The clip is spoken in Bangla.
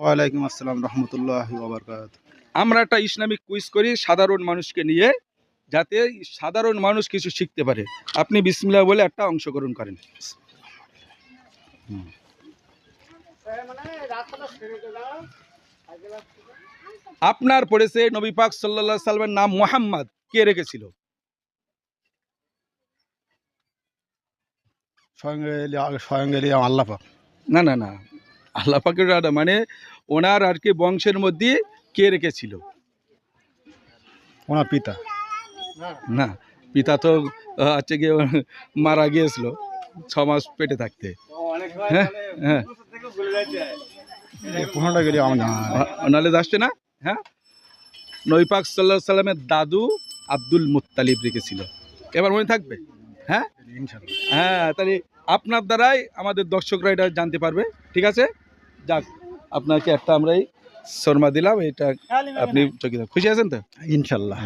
ওয়ালাইকুম আসসালাম রহমতুল্লাহি ওয়া বারাকাতুহু। আমরা একটা ইসলামিক কুইজ করি সাধারণ মানুষকে নিয়ে, যাতে সাধারণ মানুষ কিছু শিখতে পারে। আপনি বিসমিল্লাহ বলে একটা অংশগ্রহণ করেন। আপনার পড়েছে নবী পাক সাল্লাল্লাহু আলাইহি সাল্লামের নাম মুহাম্মদ, কে রেখেছিল? স্বয়ং আল্লাহ পাক। না না না, আল্লাহ পাকের মানে ওনার আর কি বংশের মধ্যে কে রেখেছিল? ওনার পিতা। না, পিতা তো হচ্ছে গিয়ে মারা গিয়েছিল 6 মাস পেটে থাকতে। হ্যাঁ হ্যাঁ, পুরোটা গেলে আমার জানা নাই। নলেজ আসছে না? হ্যাঁ, নবী পাক সাল্লাল্লাহু আলাইহি সাল্লামের দাদু আব্দুল মুত্তালিব রেখেছিল। এবার মনে থাকবে? হ্যাঁ ইনশাআল্লাহ। হ্যাঁ, তাহলে আপনার দ্বারাই আমাদের দর্শকরা এটা জানতে পারবে। ঠিক আছে, যাক, আপনাকে একটা আমরাই শর্মা দিলাম, এটা আপনি চকিদার। খুশি আছেন তো? ইনশাআল্লাহ।